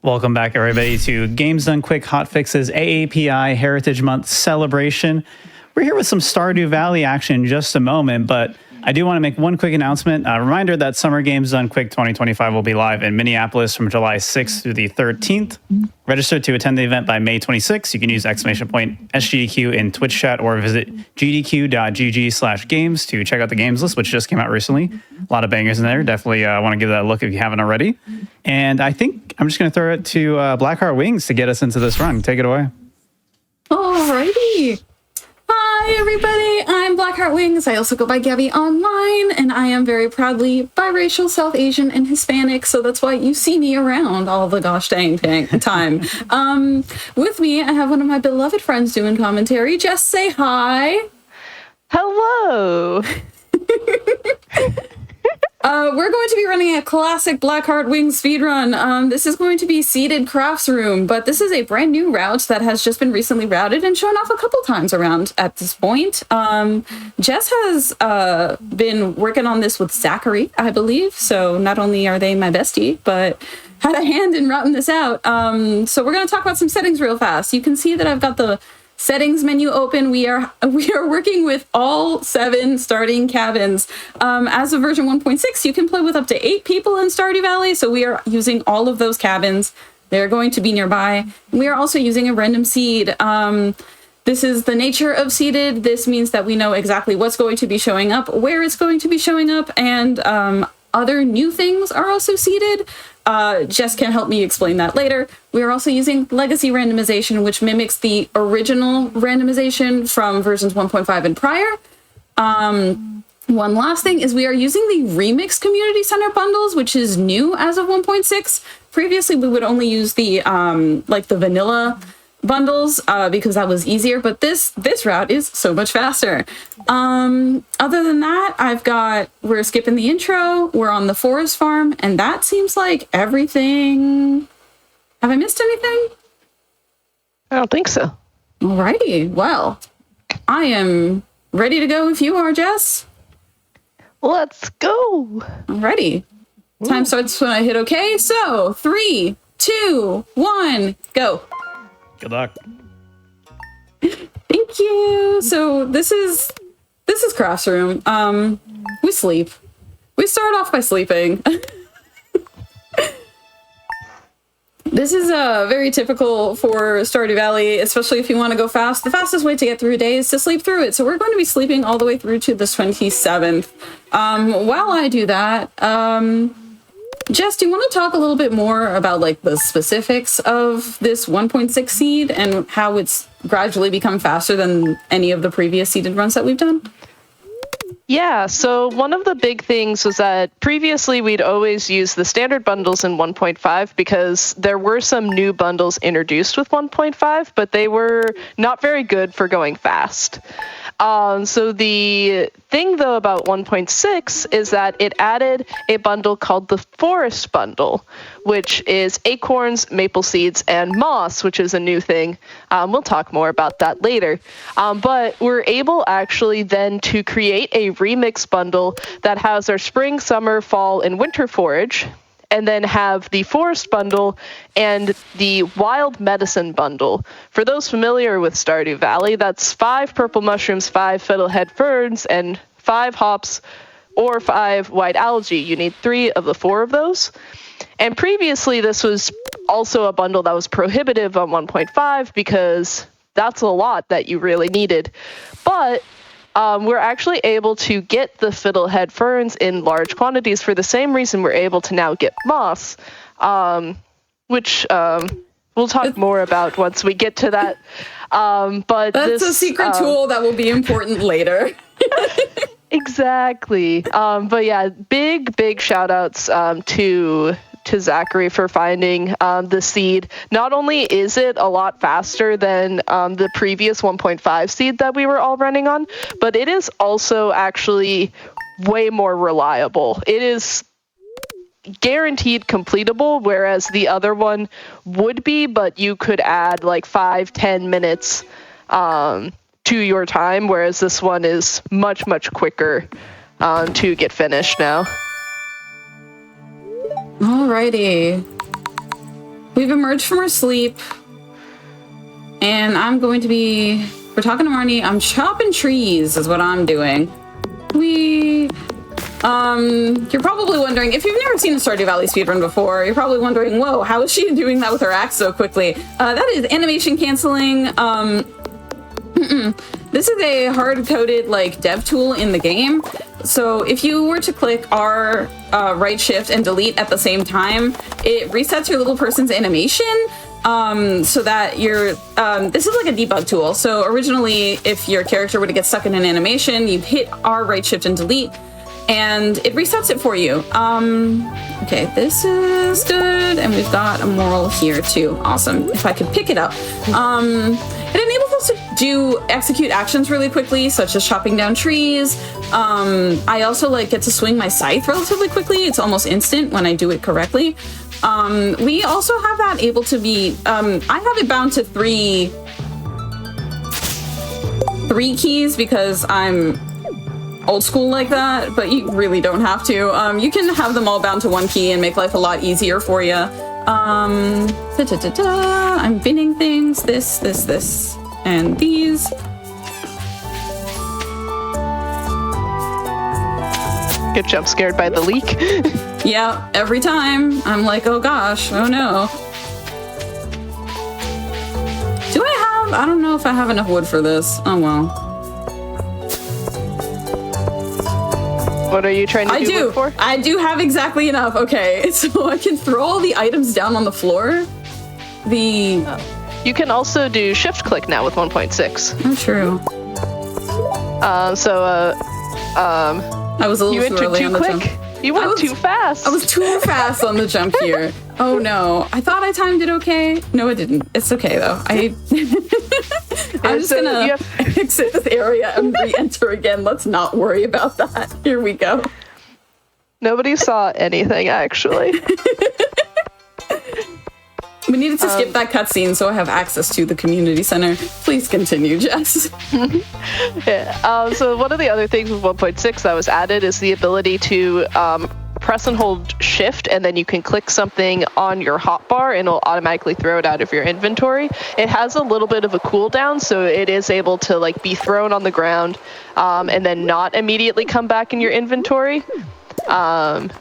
Welcome back, everybody, to Games Done Quick Hotfix's AAPI Heritage Month celebration. We're here with some Stardew Valley action in just a moment, but I do want to make one quick announcement. A reminder that Summer Games Done Quick 2025 will be live in Minneapolis from July 6th through the 13th. Register to attend the event by May 26th. You can use !SGDQ in Twitch chat or visit gdq.gg/games to check out the games list, which just came out recently. A lot of bangers in there. Definitely want to give that a look if you haven't already. And I think I'm just going to throw it to Blackheartwings to get us into this run. Take it away. Alrighty. Hi, everybody. I'm Blackheartwings. I also go by Gabby online, and I am very proudly biracial, South Asian, and Hispanic, so that's why you see me around all the gosh dang time. With me, I have one of my beloved friends doing commentary. Jess, say hi. Hello. We're going to be running a classic Blackheartwings speedrun. This is going to be Seeded Crafts Room, but this is a brand new route that has just been recently routed and shown off a couple times around at this point. Jess has been working on this with Zachary, I believe, so not only are they my bestie, but had a hand in routing this out. So we're going to talk about some settings real fast. You can see that I've got the settings menu open. We are working with all 7 starting cabins. As of version 1.6, you can play with up to 8 people in Stardew Valley, so we are using all of those cabins. They're going to be nearby. We are also using a random seed. This is the nature of seeded. This means that we know exactly what's going to be showing up, where it's going to be showing up, and other new things are also seeded. Jess can help me explain that later. We are also using legacy randomization, which mimics the original randomization from versions 1.5 and prior. One last thing is we are using the Remix Community Center bundles, which is new as of 1.6. Previously, we would only use the the vanilla bundles because that was easier, but this route is so much faster. Other than that, we're skipping the intro, we're on the forest farm, and that seems like everything. Have I missed anything? I don't think so. Alrighty, well, I am ready to go if you are, Jess. Let's go. Alrighty. Time starts when I hit OK, so 3, 2, 1, go. Good luck. Thank you. So this is Crafts Room. We sleep. We start off by sleeping. This is very typical for Stardew Valley, especially if you want to go fast. The fastest way to get through a day is to sleep through it. So we're going to be sleeping all the way through to the 27th. While I do that, Jess, do you want to talk a little bit more about the specifics of this 1.6 seed and how it's gradually become faster than any of the previous seeded runs that we've done? Yeah, so one of the big things was that previously we'd always use the standard bundles in 1.5 because there were some new bundles introduced with 1.5, but they were not very good for going fast. So the thing, though, about 1.6 is that it added a bundle called the Forest Bundle, which is acorns, maple seeds, and moss, which is a new thing. We'll talk more about that later. But we're able actually then to create a remix bundle that has our spring, summer, fall, and winter forage, and then have the forest bundle and the wild medicine bundle. For those familiar with Stardew Valley, that's 5 purple mushrooms, 5 fiddlehead ferns, and 5 hops or 5 white algae. You need 3 of the 4 of those. And previously, this was also a bundle that was prohibitive on 1.5 because that's a lot that you really needed. But we're actually able to get the fiddlehead ferns in large quantities for the same reason we're able to now get moss, which we'll talk more about once we get to that. But that's a secret tool that will be important later. Exactly. But yeah, big shout outs to Zachary for finding the seed. Not only is it a lot faster than the previous 1.5 seed that we were all running on, but it is also actually way more reliable. It is guaranteed completable, whereas the other one would be, but you could add 5-10 minutes to your time, whereas this one is much quicker to get finished now. Alrighty. We've emerged from our sleep, and I'm going to be... We're talking to Marnie. I'm chopping trees is what I'm doing. You're probably wondering, if you've never seen a Stardew Valley speedrun before, you're probably wondering, whoa, how is she doing that with her axe so quickly? That is animation canceling. This is a hard-coded, like, dev tool in the game. So if you were to click R, right shift, and delete at the same time, it resets your little person's animation. So that you're, this is like a debug tool. So originally, if your character were to get stuck in an animation, you hit R, right shift, and delete, and it resets it for you. Okay, this is good, and we've got a moral here too. Awesome. If I could pick it up. It enables us to execute actions really quickly, such as chopping down trees. I also get to swing my scythe relatively quickly. It's almost instant when I do it correctly. We also have that able to be, I have it bound to three keys because I'm old school like that, but you really don't have to. You can have them all bound to one key and make life a lot easier for you. I'm binning things, this, and these. Get jump scared by the leak. Yeah, every time. I'm like, oh gosh, oh no. I don't know if I have enough wood for this. Oh well. What are you trying to do wood for? I do have exactly enough. Okay, so I can throw all the items down on the floor. You can also do shift click now with 1.6. Oh, true. I was a little too early on the jump. You went too fast. I was too fast on the jump here. Oh no. I thought I timed it okay. No, it didn't. It's okay though. I'm just gonna exit this area and re-enter again. Let's not worry about that. Here we go. Nobody saw anything, actually. We needed to skip that cutscene so I have access to the community center. Please continue, Jess. Yeah. So one of the other things with 1.6 that was added is the ability to press and hold shift, and then you can click something on your hotbar and it'll automatically throw it out of your inventory. It has a little bit of a cooldown, so it is able to be thrown on the ground and then not immediately come back in your inventory. And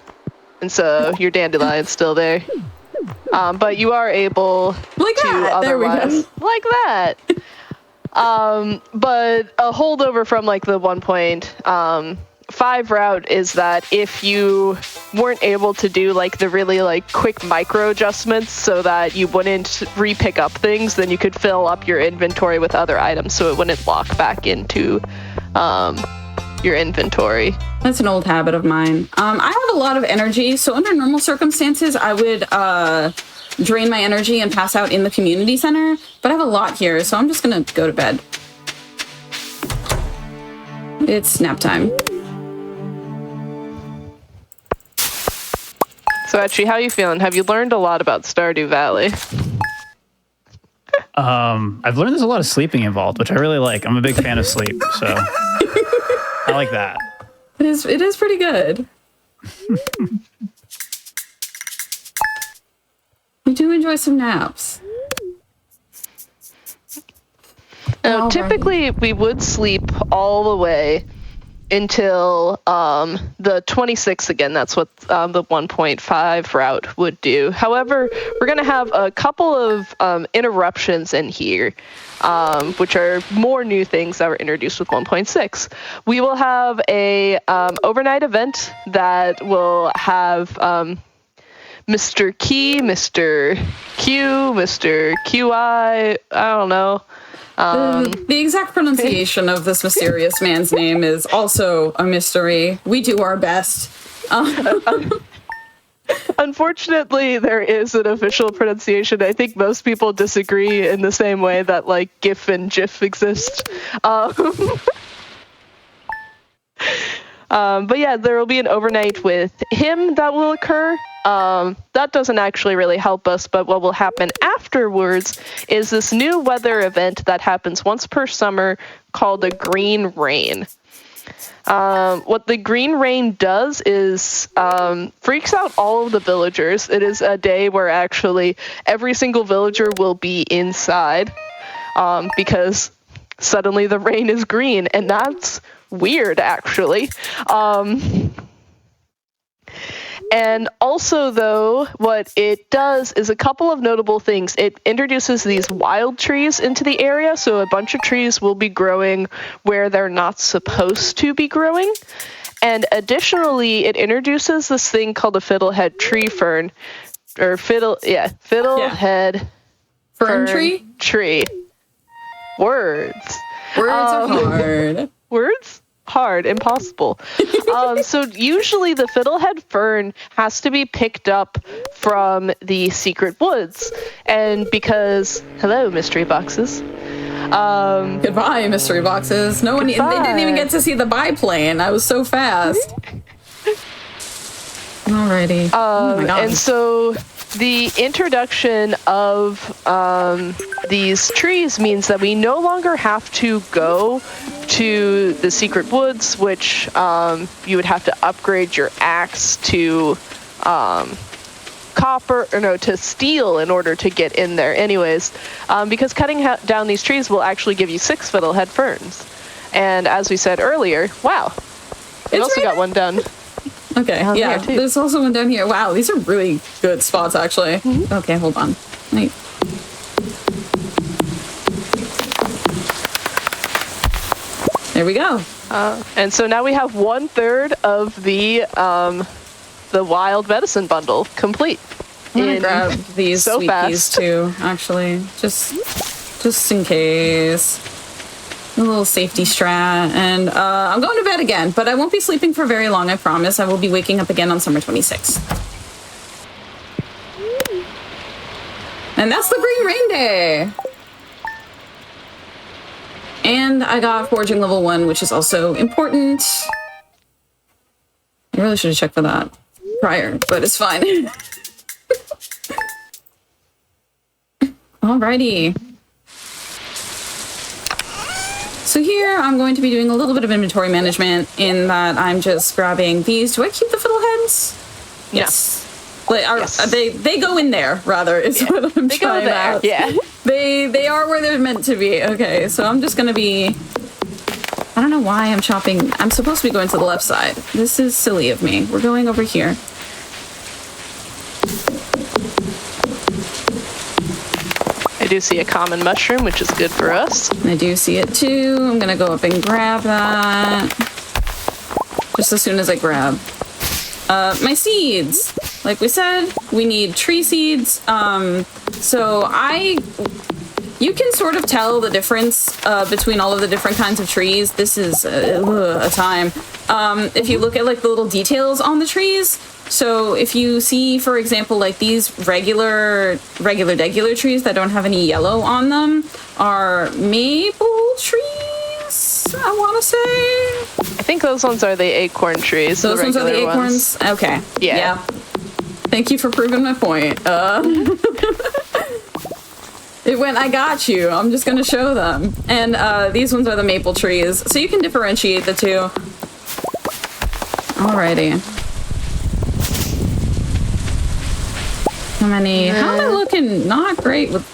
so your dandelion's still there. But you are able to otherwise, like that. But a holdover from the 1.5 route is that if you weren't able to do the really quick micro adjustments so that you wouldn't re-pick up things, then you could fill up your inventory with other items so it wouldn't lock back into your inventory. That's an old habit of mine. I have a lot of energy, so under normal circumstances, I would drain my energy and pass out in the community center, but I have a lot here, so I'm just gonna go to bed. It's nap time. So actually, how are you feeling? Have you learned a lot about Stardew Valley? I've learned there's a lot of sleeping involved, which I really like. I'm a big fan of sleep, so I like that. It is pretty good. We do enjoy some naps. Now, typically, we would sleep all the way until the 26th again. That's what the 1.5 route would do. However, we're going to have a couple of interruptions in here, which are more new things that were introduced with 1.6. We will have a overnight event that will have Mr. Key, Mr. Q, Mr. QI, I don't know. The exact pronunciation of this mysterious man's name is also a mystery. We do our best. Unfortunately, there is an official pronunciation. I think most people disagree in the same way that GIF and GIF exist. But yeah, there will be an overnight with him that will occur. That doesn't actually really help us, but what will happen afterwards is this new weather event that happens once per summer called a green rain. What the green rain does is freaks out all of the villagers. It is a day where actually every single villager will be inside because suddenly the rain is green, and that's weird, actually. And also, though, what it does is a couple of notable things. It introduces these wild trees into the area, so a bunch of trees will be growing where they're not supposed to be growing. And additionally, it introduces this thing called a fiddlehead tree fern, or fiddlehead Fern tree? Words. Words are hard. Words? Hard, impossible. So usually the fiddlehead fern has to be picked up from the secret woods, and because hello mystery boxes. Goodbye, mystery boxes. They didn't even get to see the biplane. I was so fast. Alrighty. Oh my God. And so the introduction of these trees means that we no longer have to go to the secret woods, which you would have to upgrade your axe to to steel in order to get in there anyways, because cutting down these trees will actually give you 6 fiddlehead ferns. And as we said earlier, wow, we also got one done. Okay, yeah, there's also one down here. Wow, these are really good spots, actually. Mm-hmm. Okay, hold on. Wait. There we go. And so now we have 1/3 of the wild medicine bundle complete. I'm gonna grab these so sweet peas too, actually, just in case. A little safety strat, and I'm going to bed again, but I won't be sleeping for very long, I promise. I will be waking up again on summer 26th. And that's the Green Rain Day! And I got Forging level 1, which is also important. I really should have checked for that prior, but it's fine. Alrighty. So here I'm going to be doing a little bit of inventory management in that I'm just grabbing these. Do I keep the fiddleheads? Yes. Yes. They go in there, rather, is what I'm trying out. Yeah. They are where they're meant to be. Okay, so I'm just going to be... I don't know why I'm chopping... I'm supposed to be going to the left side. This is silly of me. We're going over here. I do see a common mushroom, which is good for us. I do see it too. I'm gonna go up and grab that. Just as soon as I grab my seeds. Like we said, we need tree seeds. You can sort of tell the difference between all of the different kinds of trees. This is a time. If you look at like the little details on the trees. So if you see, for example, like these regular trees that don't have any yellow on them are maple trees, I want to say. I think those ones are the acorn trees. Those ones are the acorns? Okay. Yeah. Thank you for proving my point. It went, I got you. I'm just going to show them. And these ones are the maple trees. So you can differentiate the two. Alrighty. How many? How am I looking? Not great with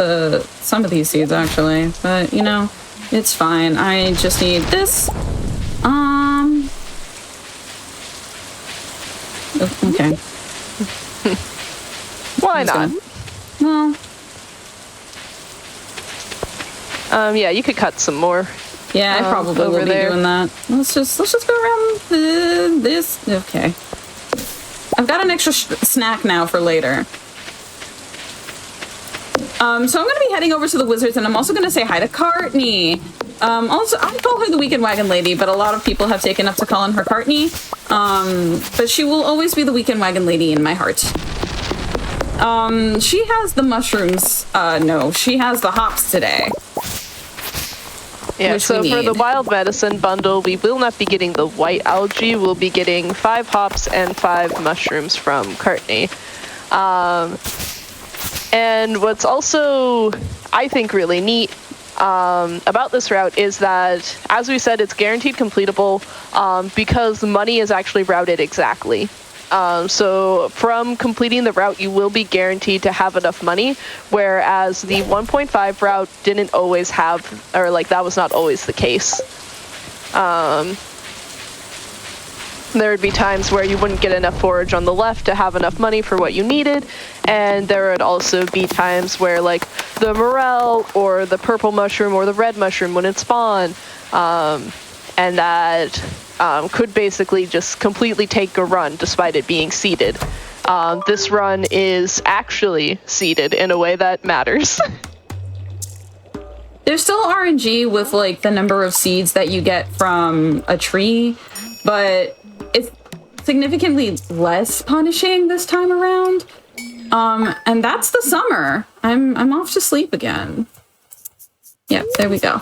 some of these seeds, actually. But, you know, it's fine. I just need this. Okay. Why not? Well. Yeah, you could cut some more. Yeah, I probably will be doing that. Let's just go around this. Okay. I've got an extra snack now for later. So I'm going to be heading over to the Wizards, and I'm also going to say hi to Courtney. Also, I call her the Weekend Wagon Lady, but a lot of people have taken up to calling her Courtney. But she will always be the Weekend Wagon Lady in my heart. She has the mushrooms. No, she has the hops today. Yeah, so for the wild medicine bundle, we will not be getting the white algae. We'll be getting 5 hops and 5 mushrooms from Courtney. And what's also, I think, really neat, about this route is that, as we said, it's guaranteed completable because the money is actually routed exactly. So from completing the route, you will be guaranteed to have enough money, whereas the 1.5 route didn't always have, or like that was not always the case. There would be times where you wouldn't get enough forage on the left to have enough money for what you needed, and there would also be times where like the morel or the purple mushroom or the red mushroom wouldn't spawn, and that could basically just completely take a run despite it being seeded. This run is actually seeded in a way that matters. There's still RNG with like the number of seeds that you get from a tree, but it's significantly less punishing this time around. And that's the summer. I'm off to sleep again. Yep, there we go.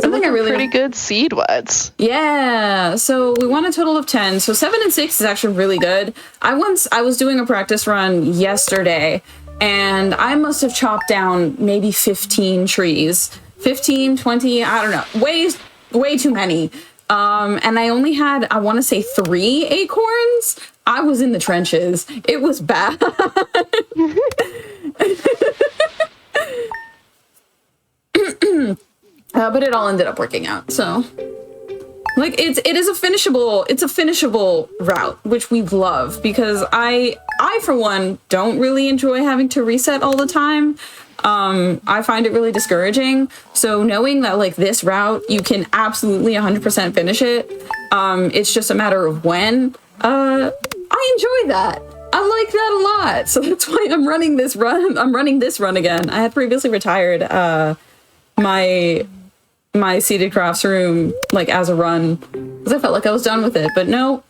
Something I really pretty good seed wads. Yeah, so we won a total of 10. So 7 and 6 is actually really good. I was doing a practice run yesterday, and I must have chopped down maybe 15 trees. 15, 20, I don't know. Way too many. And I only had, I want to say 3 acorns. I was in the trenches. It was bad. But it all ended up working out. So, like, it's a finishable route, which we love, because I for one don't really enjoy having to reset all the time. I find it really discouraging. So knowing that like this route, you can absolutely 100% finish it. It's just a matter of when. I enjoy that. I like that a lot. So that's why I'm running this run. I'm running this run again. I had previously retired my seated crafts room like as a run because I felt like I was done with it, but no,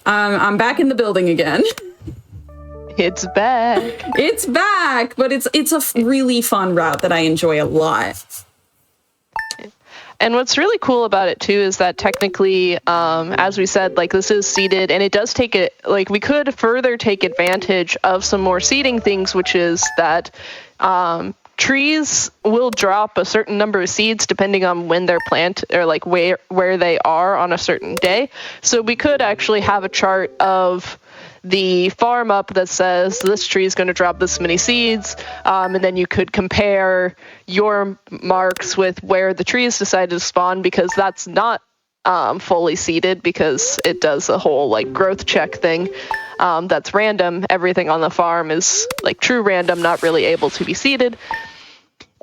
I'm back in the building again. It's back. It's back, but it's a really fun route that I enjoy a lot. And what's really cool about it too is that technically, as we said, like this is seeded, and it does take it, like we could further take advantage of some more seeding things, which is that trees will drop a certain number of seeds depending on when they're planted or like where they are on a certain day. So we could actually have a chart of the farm up that says this tree is going to drop this many seeds, and then you could compare your marks with where the trees decided to spawn, because that's not fully seeded, because it does a whole like growth check thing that's random. Everything on the farm is like true random, not really able to be seeded.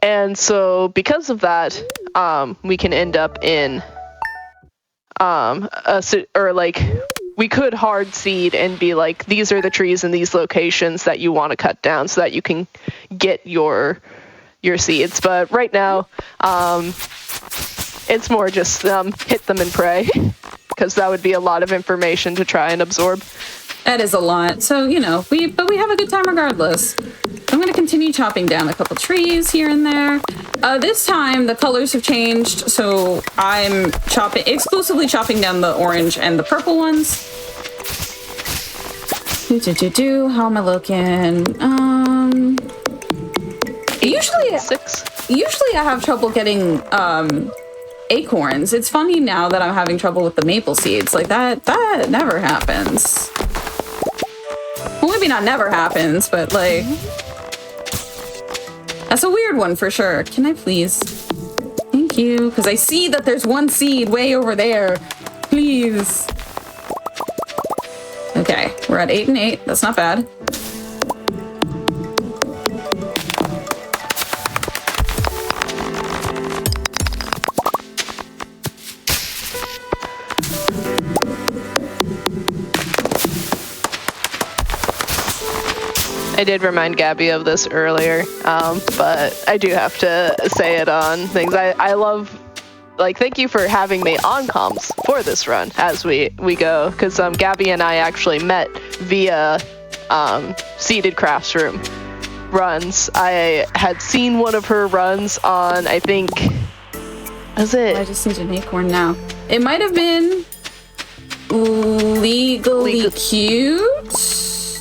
And so because of that, we can end up in we could hard seed and be like, these are the trees in these locations that you want to cut down so that you can get your seeds. But right now, it's more just hit them and pray, because that would be a lot of information to try and absorb. That is a lot. So, we have a good time regardless. I'm going to continue chopping down a couple trees here and there. This time the colors have changed, so I'm exclusively chopping down the orange and the purple ones. How am I looking? Usually 6. Usually I have trouble getting acorns. It's funny now that I'm having trouble with the maple seeds. Like that never happens. Well, maybe not never happens, but like that's a weird one for sure. Can I please? Thank you. Because I see that there's one seed way over there. Please. Okay, we're at 8 and 8. That's not bad. I did remind Gabby of this earlier, but I do have to say it on things. I love, like, thank you for having me on comms for this run as we go, because Gabby and I actually met via seated crafts room runs. I had seen one of her runs on, I think, was it? I just need an acorn now. It might have been legally cute.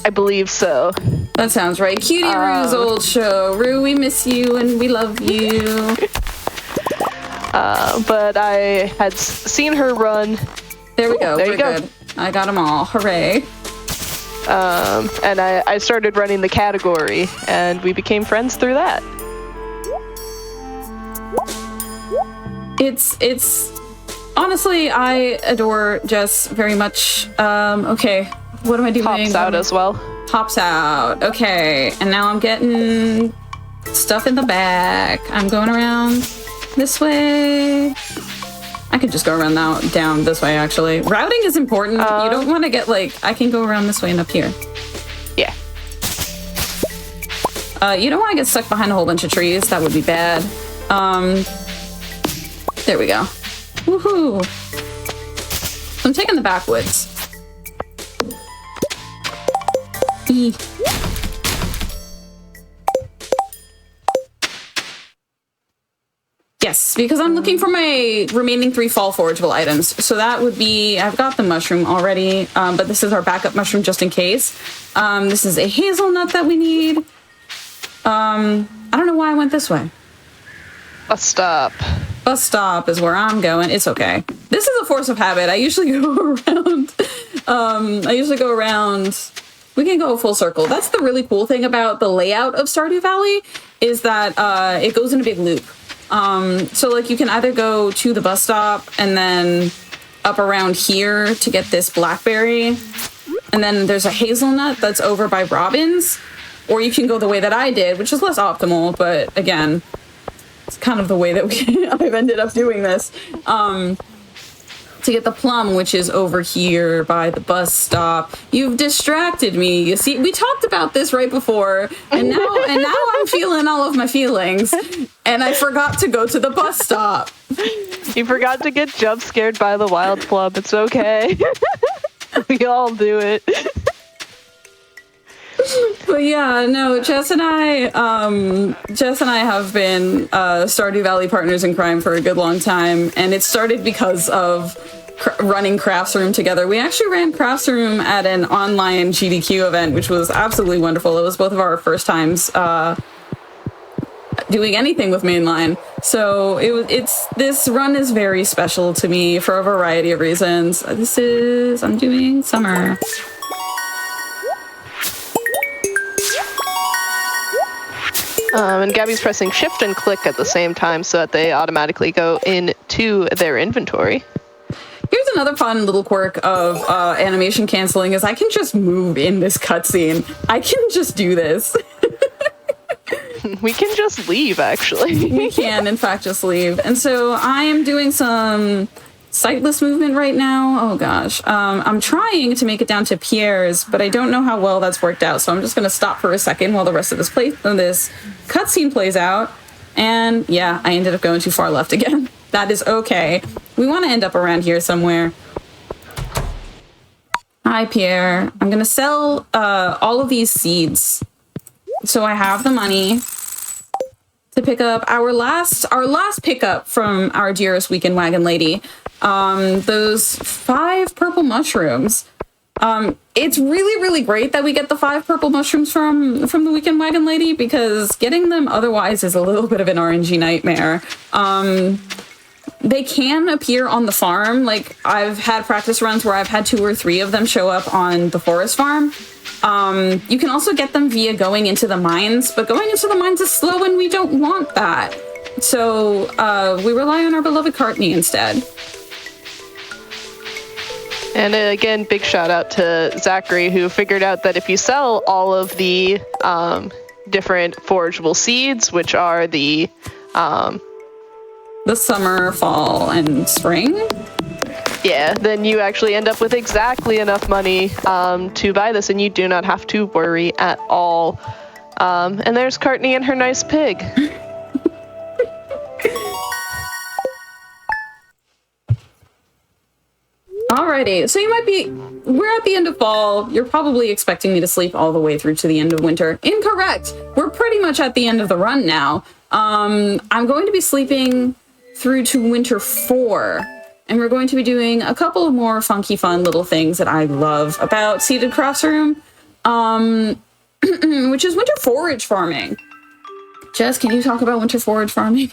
I believe so. That sounds right. Cutie Rue's old show. Rue, we miss you and we love you. But I had seen her run. There we go. There We're you go. good. I got them all. Hooray. And I started running the category, and we became friends through that. It's honestly, I adore Jess very much. Okay, what am I doing? Pops out as well. Pops out. Okay, and now I'm getting stuff in the back. I'm going around this way. I could just go around now, down this way, actually. Routing is important. You don't want to get, like, I can go around this way and up here. Yeah. You don't want to get stuck behind a whole bunch of trees. That would be bad. There we go. Woohoo! So I'm taking the backwoods. E. Yes, because I'm looking for my remaining 3 fall forageable items. So that would be, I've got the mushroom already, but this is our backup mushroom just in case. This is a hazelnut that we need. I don't know why I went this way. Bus stop. Bus stop is where I'm going. It's okay. This is a force of habit. I usually go around. We can go a full circle. That's the really cool thing about the layout of Stardew Valley is that it goes in a big loop. So like you can either go to the bus stop and then up around here to get this blackberry. And then there's a hazelnut that's over by Robin's. Or you can go the way that I did, which is less optimal, but again, it's kind of the way that I've ended up doing this. To get the plum, which is over here by the bus stop. You've distracted me. You see, we talked about this right before, and now I'm feeling all of my feelings, and I forgot to go to the bus stop. You forgot to get jump scared by the wild plum. It's okay. We all do it. But yeah, no, Jess and I have been Stardew Valley partners in crime for a good long time, and it started because of running Crafts Room together. We actually ran Crafts Room at an online GDQ event, which was absolutely wonderful. It was both of our first times doing anything with mainline, so this run is very special to me for a variety of reasons. I'm doing summer. And Gabby's pressing shift and click at the same time so that they automatically go into their inventory. Here's another fun little quirk of animation canceling is I can just move in this cutscene. I can just do this. We can just leave, actually. We can, in fact, just leave. And so I am doing some sightless movement right now. Oh gosh. I'm trying to make it down to Pierre's, but I don't know how well that's worked out. So I'm just going to stop for a second while the rest of this cutscene plays out. And yeah, I ended up going too far left again. That is okay. We want to end up around here somewhere. Hi, Pierre. I'm going to sell all of these seeds. So I have the money to pick up our last pickup from our dearest weekend wagon lady. Those 5 purple mushrooms. It's really, really great that we get the 5 purple mushrooms from the weekend wagon lady because getting them otherwise is a little bit of an RNG nightmare. They can appear on the farm. Like I've had practice runs where I've had 2 or 3 of them show up on the forest farm. You can also get them via going into the mines, but going into the mines is slow and we don't want that. So we rely on our beloved Courtney instead. And again, big shout out to Zachary, who figured out that if you sell all of the different forageable seeds, which are the summer, fall, and spring. Yeah, then you actually end up with exactly enough money to buy this, and you do not have to worry at all. And there's Courtney and her nice pig. Alrighty, so we're at the end of fall. You're probably expecting me to sleep all the way through to the end of winter. Incorrect. We're pretty much at the end of the run now. I'm going to be sleeping through to winter 4. And we're going to be doing a couple of more funky, fun little things that I love about Seated Crafts Room, which is winter forage farming. Jess, can you talk about winter forage farming?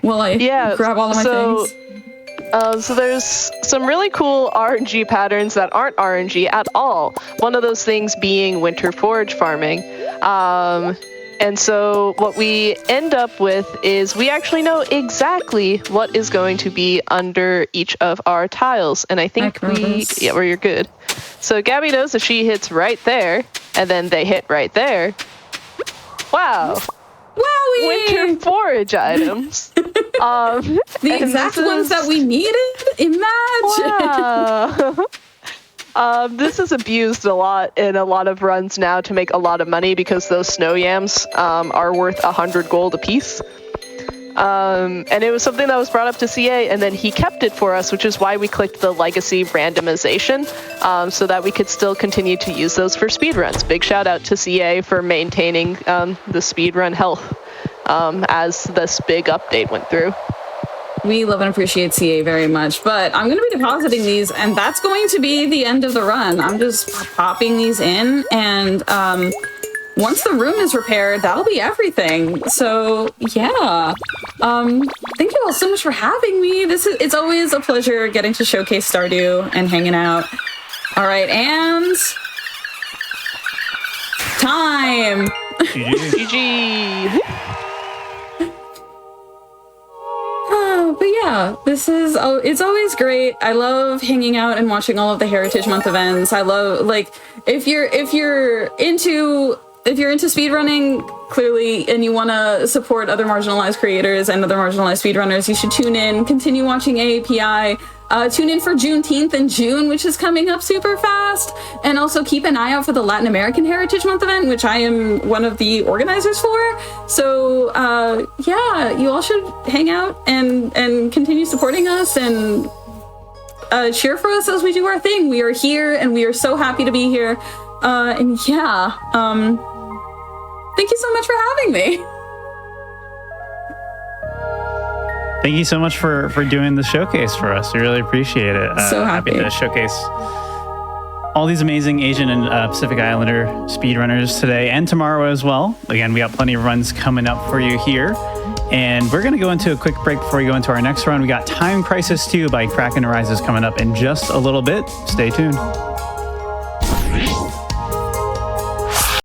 While I grab all of my things. So there's some really cool RNG patterns that aren't RNG at all. One of those things being winter forage farming. And so what we end up with is we actually know exactly what is going to be under each of our tiles. And I think where you're good. So Gabby knows if she hits right there, and then they hit right there. Wow. Wowie! Winter forage items. The exact ones that we needed? Imagine! Wow. This is abused a lot in a lot of runs now to make a lot of money because those snow yams are worth 100 gold a piece. And it was something that was brought up to CA, and then he kept it for us, which is why we clicked the legacy randomization, so that we could still continue to use those for speedruns. Big shout out to CA for maintaining the speedrun health as this big update went through. We love and appreciate CA very much, but I'm going to be depositing these, and that's going to be the end of the run. I'm just popping these in, and once the room is repaired, that'll be everything. So yeah, thank you all so much for having me. It's always a pleasure getting to showcase Stardew and hanging out. All right, and time. GG. But yeah, it's always great. I love hanging out and watching all of the Heritage Month events. I love, like, if you're into speedrunning, clearly, and you want to support other marginalized creators and other marginalized speedrunners, you should tune in, continue watching AAPI. Tune in for Juneteenth in June, which is coming up super fast. And also keep an eye out for the Latin American Heritage Month event, which I am one of the organizers for. So, yeah, you all should hang out and continue supporting us and cheer for us as we do our thing. We are here, and we are so happy to be here. And yeah, thank you so much for having me. Thank you so much for doing the showcase for us. We really appreciate it. So happy to showcase all these amazing Asian and Pacific Islander speedrunners today and tomorrow as well. Again, we got plenty of runs coming up for you here. And we're going to go into a quick break before we go into our next run. We got Time Crisis 2 by Kraken Rises coming up in just a little bit. Stay tuned.